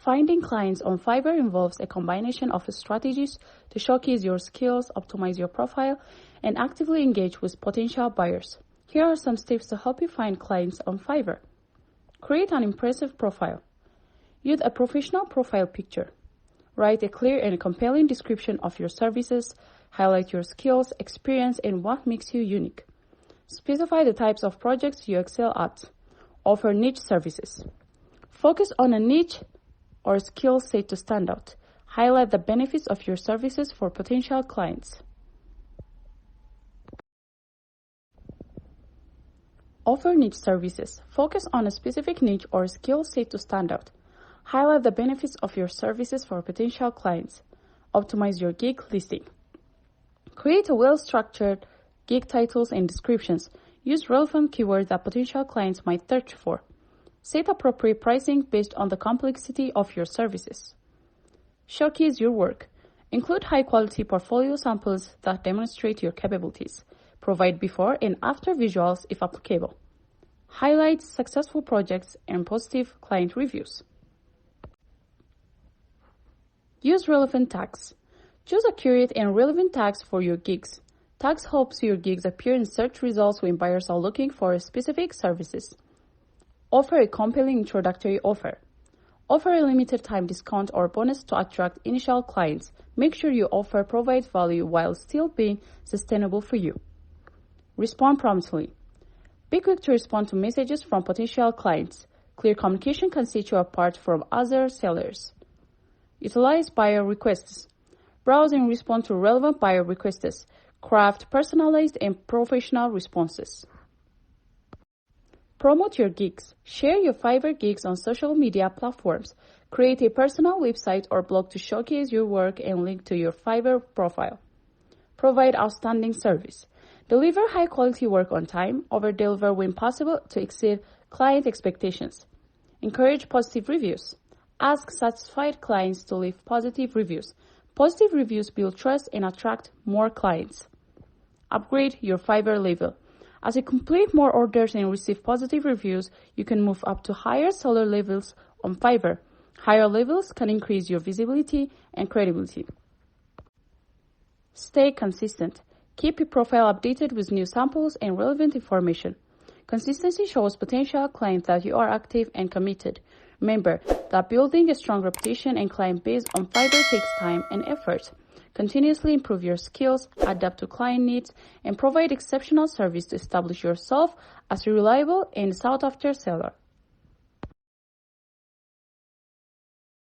Finding clients on Fiverr involves a combination of strategies to showcase your skills, optimize your profile, and actively engage with potential buyers. Here are some tips to help you find clients on Fiverr. Create an impressive profile. Use a professional profile picture. Write a clear and compelling description of your services. Highlight your skills, experience, and what makes you unique. Specify the types of projects you excel at. Offer niche services. Focus on a niche or skill set to stand out. Highlight the benefits of your services for potential clients. Offer niche services. Focus on a specific niche or skill set to stand out. Highlight the benefits of your services for potential clients. Optimize your gig listing. Create a well-structured gig titles and descriptions. Use relevant keywords that potential clients might search for. Set appropriate pricing based on the complexity of your services. Showcase your work. Include high-quality portfolio samples that demonstrate your capabilities. Provide before and after visuals if applicable. Highlight successful projects and positive client reviews. Use relevant tags. Choose accurate and relevant tags for your gigs. Tags helps your gigs appear in search results when buyers are looking for specific services. Offer a compelling introductory offer. Offer a limited time discount or bonus to attract initial clients. Make sure your offer provides value while still being sustainable for you. Respond promptly. Be quick to respond to messages from potential clients. Clear communication can set you apart from other sellers. Utilize buyer requests. Browse and respond to relevant buyer requests. Craft personalized and professional responses. Promote your gigs. Share your Fiverr gigs on social media platforms. Create a personal website or blog to showcase your work and link to your Fiverr profile. Provide outstanding service. Deliver high-quality work on time. Over-deliver when possible to exceed client expectations. Encourage positive reviews. Ask satisfied clients to leave positive reviews. Positive reviews build trust and attract more clients. Upgrade your Fiverr level. As you complete more orders and receive positive reviews, you can move up to higher seller levels on Fiverr. Higher levels can increase your visibility and credibility. Stay consistent. Keep your profile updated with new samples and relevant information. Consistency shows potential clients that you are active and committed. Remember that building a strong reputation and client base on Fiverr takes time and effort. Continuously improve your skills, adapt to client needs, and provide exceptional service to establish yourself as a reliable and sought-after seller.